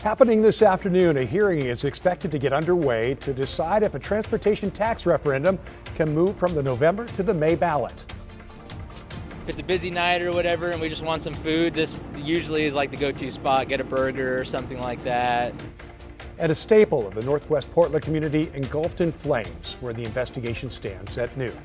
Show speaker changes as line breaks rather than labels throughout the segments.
Happening this afternoon, a hearing is expected to get underway to decide if a transportation tax referendum can move from the November to the May ballot.
If it's a busy night or whatever and we just want some food, this usually is like the go-to spot, get a burger or something like that.
And a staple of the Northwest Portland community engulfed in flames, where the investigation stands at noon.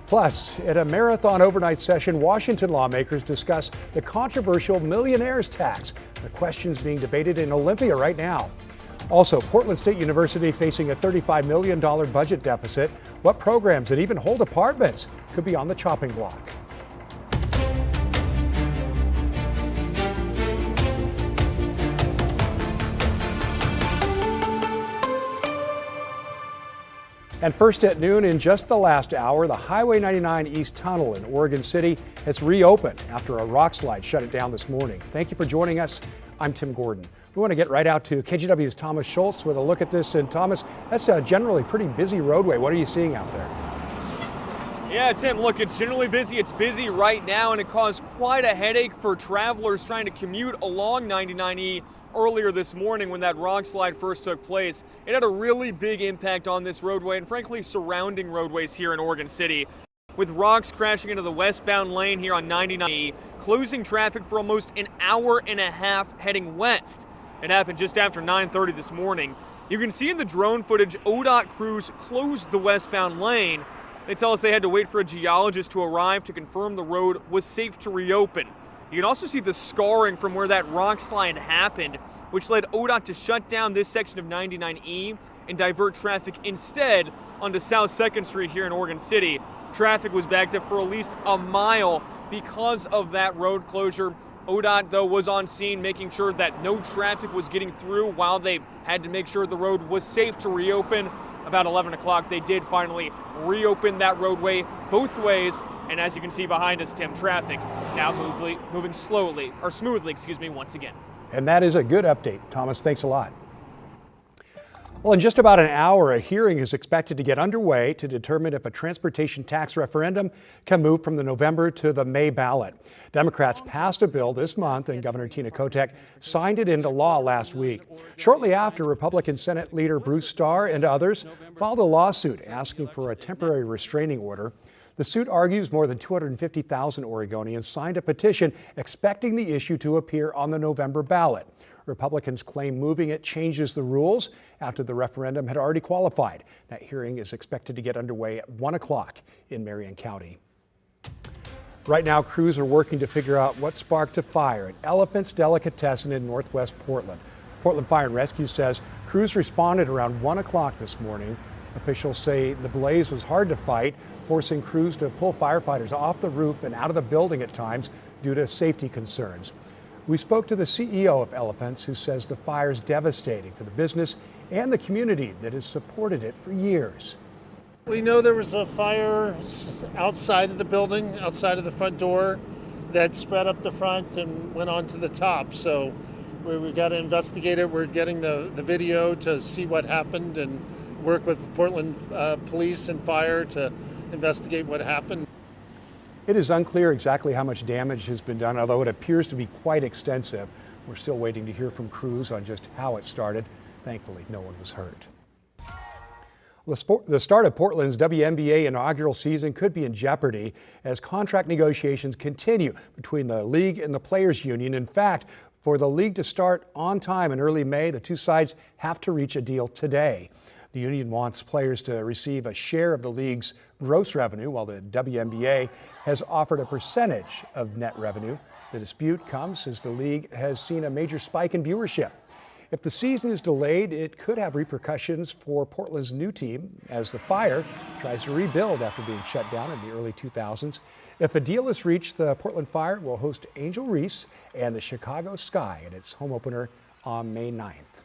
Plus, at a marathon overnight session, Washington lawmakers discuss the controversial millionaires tax, the questions being debated in Olympia right now. Also, Portland State University facing a $35 million budget deficit. What programs and even whole departments could be on the chopping block? And first at noon, in just the last hour, the Highway 99 East Tunnel in Oregon City has reopened after a rock slide shut it down this morning. Thank you for joining us. I'm Tim Gordon. We want to get right out to KGW's Thomas Schultz with a look at this. And Thomas, that's a generally pretty busy roadway. What are you seeing out there?
Yeah, Tim, look, it's generally busy. It's busy right now, and it caused quite a headache for travelers trying to commute along 99E earlier this morning when that rock slide first took place. It had a really big impact on this roadway and frankly surrounding roadways here in Oregon City, with rocks crashing into the westbound lane here on 99E, closing traffic for almost an hour and a half heading west. It happened just after 9:30 this morning. You can see in the drone footage, ODOT crews closed the westbound lane. They tell us they had to wait for a geologist to arrive to confirm the road was safe to reopen. You can also see the scarring from where that rock slide happened, which led ODOT to shut down this section of 99E and divert traffic instead onto South 2nd Street here in Oregon City. Traffic was backed up for at least a mile because of that road closure. ODOT, though, was on scene making sure that no traffic was getting through while they had to make sure the road was safe to reopen. About 11 o'clock, they did finally reopen that roadway both ways. And as you can see behind us, Tim, traffic now moving smoothly, once again.
And that is a good update. Thomas, thanks a lot. Well, in just about an hour, a hearing is expected to get underway to determine if a transportation tax referendum can move from the November to the May ballot. Democrats passed a bill this month, and Governor Tina Kotek signed it into law last week. Shortly after, Republican Senate leader Bruce Starr and others filed a lawsuit asking for a temporary restraining order. The suit argues more than 250,000 Oregonians signed a petition expecting the issue to appear on the November ballot. Republicans claim moving it changes the rules after the referendum had already qualified. That hearing is expected to get underway at 1 o'clock in Marion County. Right now, crews are working to figure out what sparked a fire at Elephant's Delicatessen in Northwest Portland. Portland Fire and Rescue says crews responded around 1 o'clock this morning. Officials say the blaze was hard to fight, forcing crews to pull firefighters off the roof and out of the building at times due to safety concerns. We spoke to the CEO of Elephants, who says the fire is devastating for the business and the community that has supported it for years.
We know there was a fire outside of the building, outside of the front door, that spread up the front and went on to the top. So we've got to investigate it. We're getting the video to see what happened and work with Portland police and fire to investigate what happened.
It is unclear exactly how much damage has been done, although it appears to be quite extensive. We're still waiting to hear from crews on just how it started. Thankfully, no one was hurt. The start of Portland's WNBA inaugural season could be in jeopardy as contract negotiations continue between the league and the players' union. In fact, for the league to start on time in early May, the two sides have to reach a deal today. The union wants players to receive a share of the league's gross revenue, while the WNBA has offered a percentage of net revenue. The dispute comes as the league has seen a major spike in viewership. If the season is delayed, it could have repercussions for Portland's new team as the Fire tries to rebuild after being shut down in the early 2000s. If a deal is reached, the Portland Fire will host Angel Reese and the Chicago Sky at its home opener on May 9th.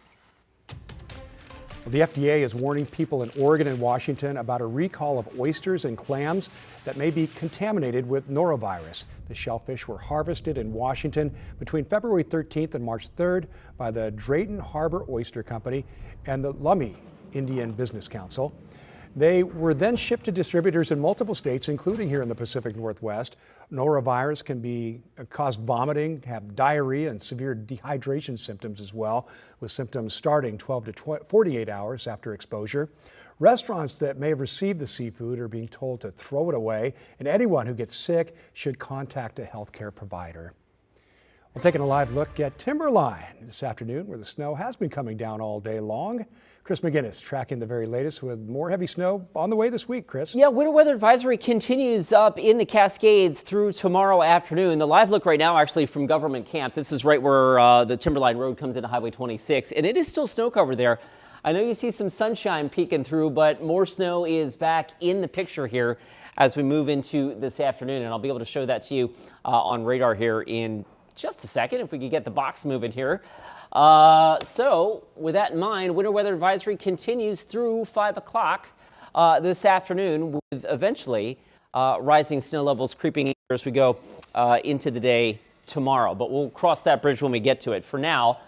The FDA is warning people in Oregon and Washington about a recall of oysters and clams that may be contaminated with norovirus. The shellfish were harvested in Washington between February 13th and March 3rd by the Drayton Harbor Oyster Company and the Lummi Indian Business Council. They were then shipped to distributors in multiple states, including here in the Pacific Northwest. Norovirus can cause vomiting, have diarrhea, and severe dehydration symptoms as well, with symptoms starting 12 to 48 hours after exposure. Restaurants that may have received the seafood are being told to throw it away, and anyone who gets sick should contact a healthcare provider. We're taking a live look at Timberline this afternoon, where the snow has been coming down all day long. Chris McGinnis tracking the very latest with more heavy snow on the way this week, Chris.
Yeah, winter weather advisory continues up in the Cascades through tomorrow afternoon. The live look right now actually from Government Camp. This is right where the Timberline Road comes into Highway 26, and it is still snow covered there. I know you see some sunshine peeking through, but more snow is back in the picture here as we move into this afternoon, and I'll be able to show that to you on radar here in just a second if we could get the box moving here. So with that in mind, winter weather advisory continues through 5 o'clock this afternoon, with eventually rising snow levels creeping in as we go into the day tomorrow. But we'll cross that bridge when we get to it. For now,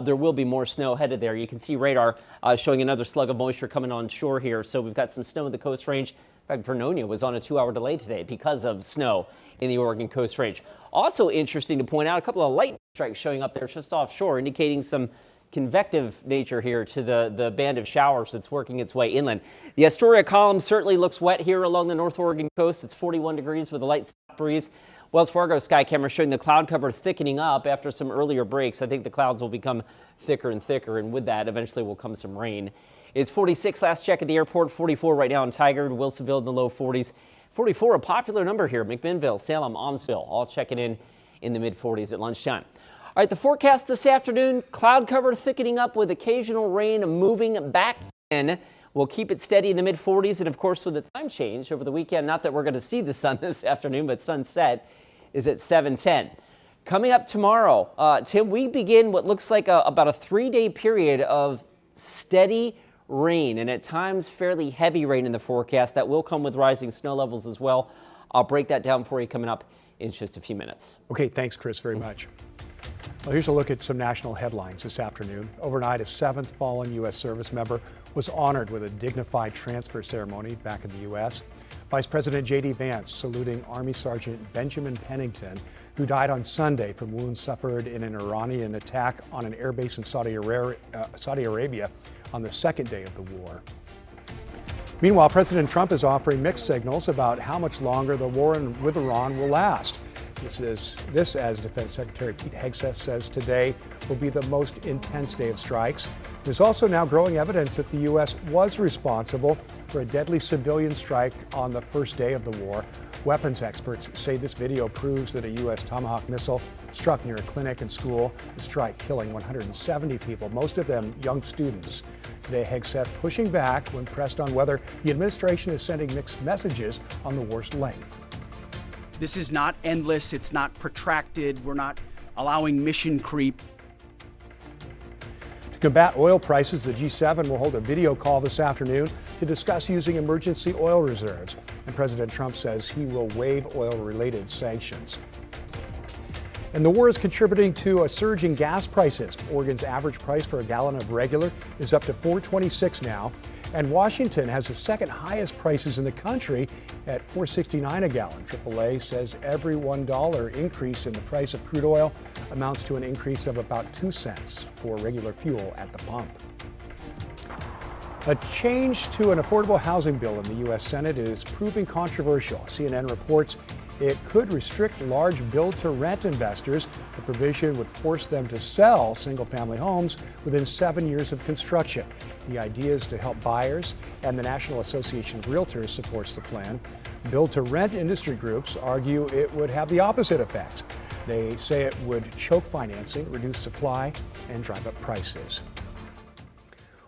there will be more snow headed there. You can see radar showing another slug of moisture coming on shore here. So we've got some snow in the Coast Range. In fact, Vernonia was on a 2-hour delay today because of snow in the Oregon Coast Range. Also interesting to point out, a couple of lightning strikes showing up there just offshore, indicating some convective nature here to the band of showers that's working its way inland. The Astoria column certainly looks wet here along the North Oregon coast. It's 41 degrees with a light south breeze. Wells Fargo sky camera showing the cloud cover thickening up after some earlier breaks. I think the clouds will become thicker and thicker, and with that eventually will come some rain. It's 46 last check at the airport, 44 right now in Tigard, Wilsonville in the low 40s. 44, a popular number here, McMinnville, Salem, Almsville, all checking in the mid-40s at lunchtime. All right, the forecast this afternoon, cloud cover thickening up with occasional rain moving back in. We'll keep it steady in the mid-40s, and of course with the time change over the weekend, not that we're going to see the sun this afternoon, but sunset is at 7:10. Coming up tomorrow, Tim, we begin what looks like about a 3-day period of steady rain, and at times fairly heavy rain in the forecast. That will come with rising snow levels as well. I'll break that down for you coming up in just a few minutes.
Okay, thanks, Chris, very much. Well, here's a look at some national headlines this afternoon. Overnight, a 7th fallen U.S. service member was honored with a dignified transfer ceremony back in the U.S. Vice President J.D. Vance saluting Army Sergeant Benjamin Pennington, who died on Sunday from wounds suffered in an Iranian attack on an airbase in Saudi Arabia on the second day of the war. Meanwhile, President Trump is offering mixed signals about how much longer the war with Iran will last. This, as Defense Secretary Pete Hegseth says today, will be the most intense day of strikes. There's also now growing evidence that the U.S. was responsible for a deadly civilian strike on the first day of the war. Weapons experts say this video proves that a U.S. Tomahawk missile struck near a clinic and school, the strike killing 170 people, most of them young students. Today, Hegseth pushing back when pressed on whether the administration is sending mixed messages on the war's length.
This is not endless, it's not protracted, we're not allowing mission creep.
To combat oil prices, the G7 will hold a video call this afternoon to discuss using emergency oil reserves. And President Trump says he will waive oil-related sanctions. And the war is contributing to a surge in gas prices. Oregon's average price for a gallon of regular is up to $4.26 now. And Washington has the second highest prices in the country at $4.69 a gallon. AAA says every $1 increase in the price of crude oil amounts to an increase of about 2 cents for regular fuel at the pump. A change to an affordable housing bill in the U.S. Senate is proving controversial. CNN reports it could restrict large build-to-rent investors. The provision would force them to sell single-family homes within 7 years of construction. The idea is to help buyers, and the National Association of Realtors supports the plan. Build-to-rent industry groups argue it would have the opposite effect. They say it would choke financing, reduce supply, and drive up prices.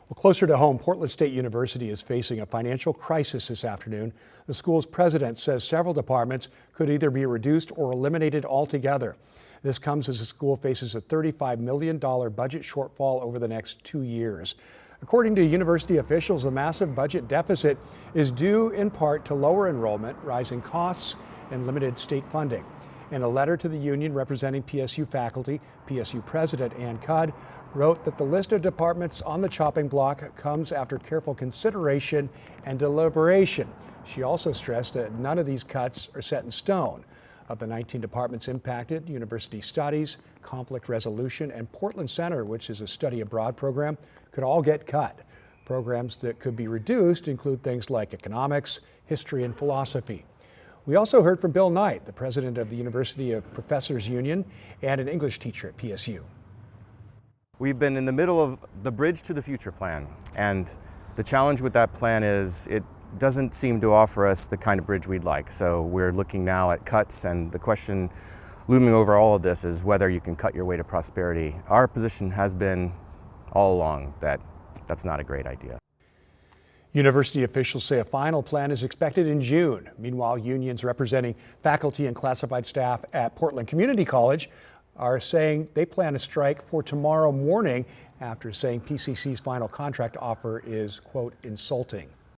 Well, closer to home, Portland State University is facing a financial crisis this afternoon. The school's president says several departments could either be reduced or eliminated altogether. This comes as the school faces a $35 million budget shortfall over the next 2 years. According to university officials, the massive budget deficit is due in part to lower enrollment, rising costs, and limited state funding. In a letter to the union representing PSU faculty, PSU President Ann Cudd wrote that the list of departments on the chopping block comes after careful consideration and deliberation. She also stressed that none of these cuts are set in stone. Of the 19 departments impacted, University Studies, Conflict Resolution, and Portland Center, which is a study abroad program, could all get cut. Programs that could be reduced include things like economics, history, and philosophy. We also heard from Bill Knight, the president of the University of Professors Union and an English teacher at PSU.
We've been in the middle of the Bridge to the Future plan, and the challenge with that plan is it doesn't seem to offer us the kind of bridge we'd like. So we're looking now at cuts, and the question looming over all of this is whether you can cut your way to prosperity. Our position has been all along that that's not a great idea.
University officials say a final plan is expected in June. Meanwhile, unions representing faculty and classified staff at Portland Community College are saying they plan to strike for tomorrow morning after saying PCC's final contract offer is, quote, insulting.